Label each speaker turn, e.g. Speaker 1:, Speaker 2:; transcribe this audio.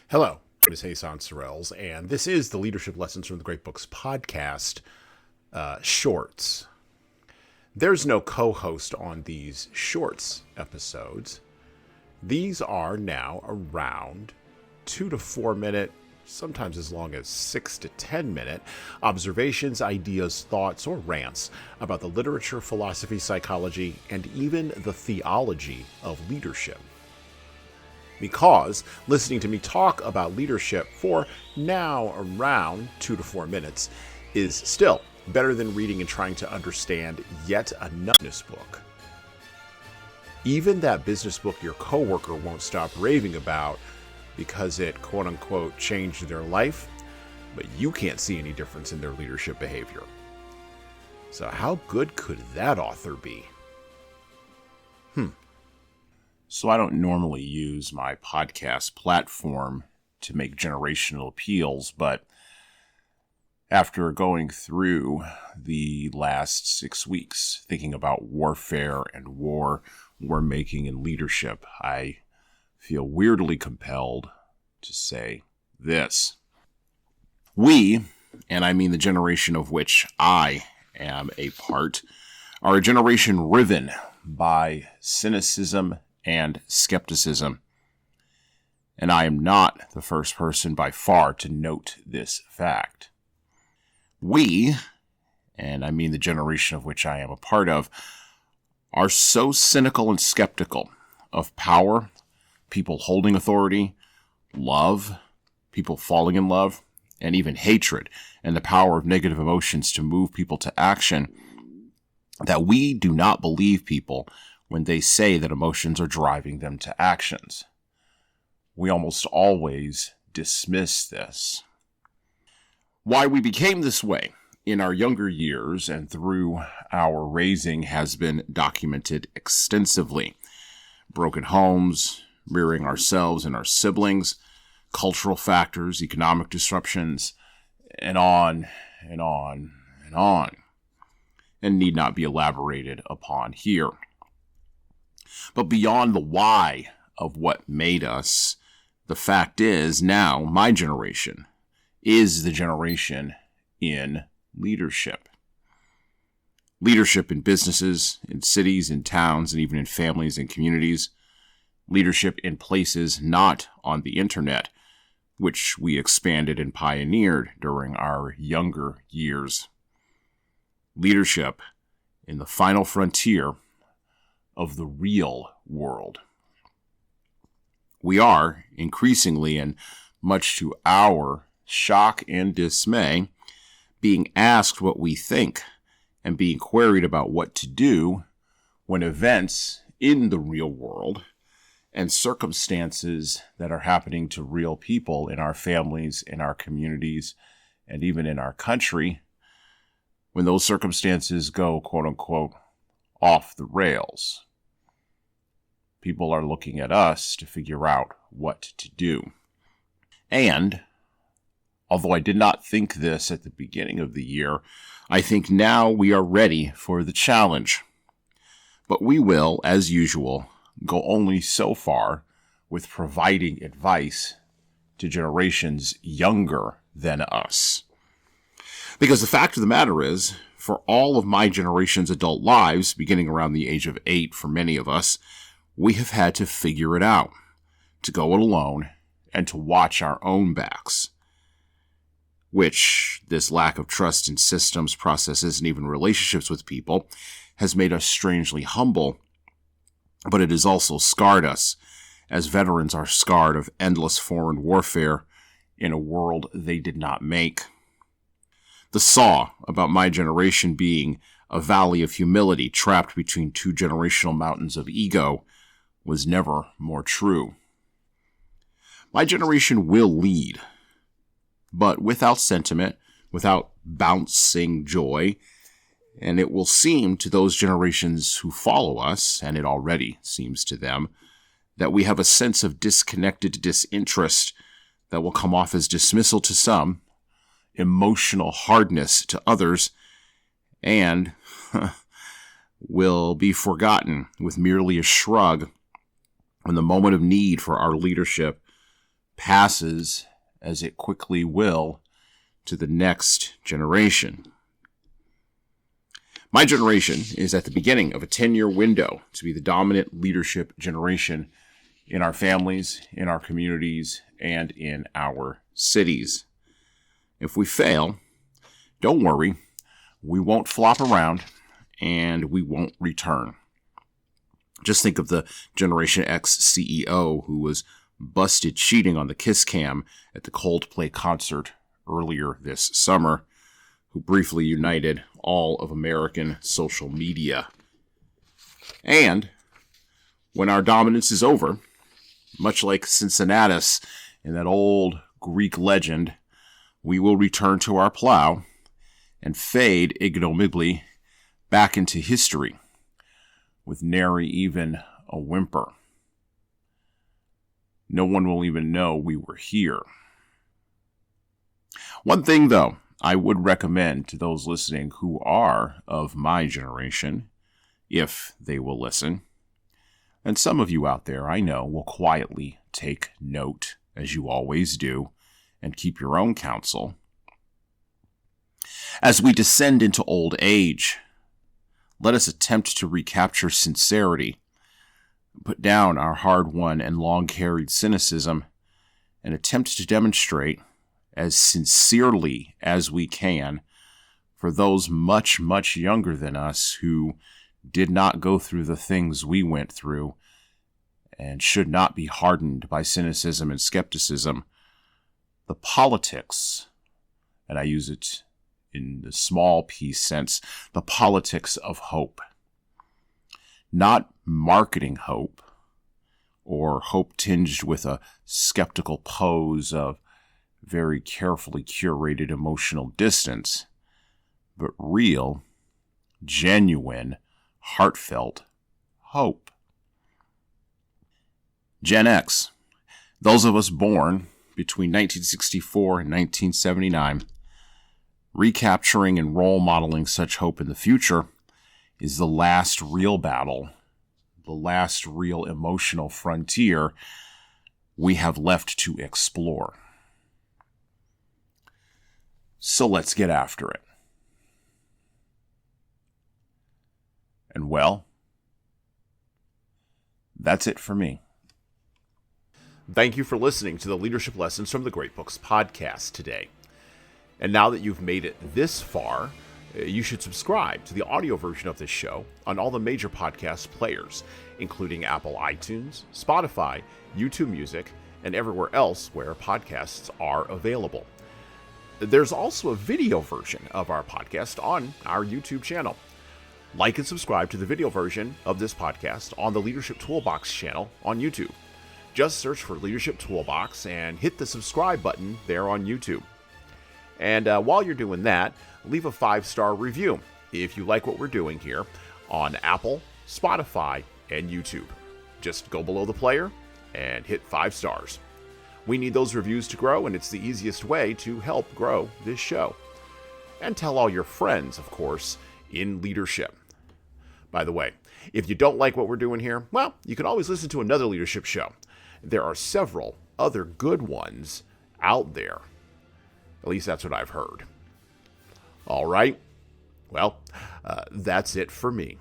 Speaker 1: Hello, my name is Hassan Sorrells, and this is the Leadership Lessons from the Great Books podcast shorts. There's no co-host on these shorts episodes. These are now around 2 to 4 minute, sometimes as long as 6 to 10 minute observations, ideas, thoughts, or rants about the literature, philosophy, psychology, and even the theology of leadership. Because listening to me talk about leadership for now around 2 to 4 minutes is still better than reading and trying to understand yet another business book. Even that business book your coworker won't stop raving about because it quote-unquote changed their life, but you can't see any difference in their leadership behavior. So how good could that author be? So I don't normally use my podcast platform to make generational appeals, but after going through the last 6 weeks thinking about warfare and war-making and leadership, I feel weirdly compelled to say this. We, and I mean the generation of which I am a part, are a generation riven by cynicism and skepticism. And I am not the first person by far to note this fact. We, and I mean the generation of which I am a part of, are so cynical and skeptical of power, people holding authority, love, people falling in love, and even hatred, and the power of negative emotions to move people to action, that we do not believe people when they say that emotions are driving them to actions. We almost always dismiss this. Why we became this way in our younger years and through our raising has been documented extensively. Broken homes, rearing ourselves and our siblings, cultural factors, economic disruptions, and on and on and on, and need not be elaborated upon here. But beyond the why of what made us, the fact is now my generation is the generation in leadership. Leadership in businesses, in cities, in towns, and even in families and communities. Leadership in places not on the internet, which we expanded and pioneered during our younger years. Leadership in the final frontier of the real world. We are, increasingly and much to our shock and dismay, being asked what we think and being queried about what to do when events in the real world and circumstances that are happening to real people in our families, in our communities, and even in our country, when those circumstances go, quote-unquote, off the rails. People are looking at us to figure out what to do. And, although I did not think this at the beginning of the year, I think now we are ready for the challenge. But we will, as usual, go only so far with providing advice to generations younger than us. Because the fact of the matter is, for all of my generation's adult lives, beginning around the age of 8 for many of us, we have had to figure it out, to go it alone, and to watch our own backs. Which, this lack of trust in systems, processes, and even relationships with people has made us strangely humble, but it has also scarred us, as veterans are scarred of endless foreign warfare in a world they did not make. The saw about my generation being a valley of humility trapped between two generational mountains of ego was never more true. My generation will lead, but without sentiment, without bouncing joy, and it will seem to those generations who follow us, and it already seems to them, that we have a sense of disconnected disinterest that will come off as dismissal to some, emotional hardness to others, and will be forgotten with merely a shrug when the moment of need for our leadership passes, as it quickly will, to the next generation. My generation is at the beginning of a 10-year window to be the dominant leadership generation in our families, in our communities, and in our cities. If we fail, don't worry, we won't flop around and we won't return. Just think of the Generation X CEO who was busted cheating on the kiss cam at the Coldplay concert earlier this summer, who briefly united all of American social media. And when our dominance is over, much like Cincinnatus in that old Greek legend, we will return to our plow and fade ignominiously back into history with nary even a whimper. No one will even know we were here. One thing, though, I would recommend to those listening who are of my generation, if they will listen, and some of you out there I know will quietly take note, as you always do, and keep your own counsel. As we descend into old age, let us attempt to recapture sincerity, put down our hard-won and long-carried cynicism, and attempt to demonstrate, as sincerely as we can, for those much, much younger than us who did not go through the things we went through and should not be hardened by cynicism and skepticism, the politics, and I use it in the small piece sense, the politics of hope. Not marketing hope, or hope tinged with a skeptical pose of very carefully curated emotional distance, but real, genuine, heartfelt hope. Gen X, those of us born between 1964 and 1979, recapturing and role modeling such hope in the future is the last real battle, the last real emotional frontier we have left to explore. So let's get after it. And well, that's it for me.
Speaker 2: Thank you for listening to the Leadership Lessons from the Great Books podcast today. And now that you've made it this far, you should subscribe to the audio version of this show on all the major podcast players, including Apple iTunes, Spotify, YouTube Music, and everywhere else where podcasts are available. There's also a video version of our podcast on our YouTube channel. Like and subscribe to the video version of this podcast on the Leadership Toolbox channel on YouTube. Just search for Leadership Toolbox and hit the subscribe button there on YouTube. And while you're doing that, leave a 5-star review if you like what we're doing here on Apple, Spotify, and YouTube. Just go below the player and hit 5 stars. We need those reviews to grow, and it's the easiest way to help grow this show. And tell all your friends, of course, in leadership. By the way, if you don't like what we're doing here, well, you can always listen to another leadership show. There are several other good ones out there. At least that's what I've heard. All right. Well, that's it for me.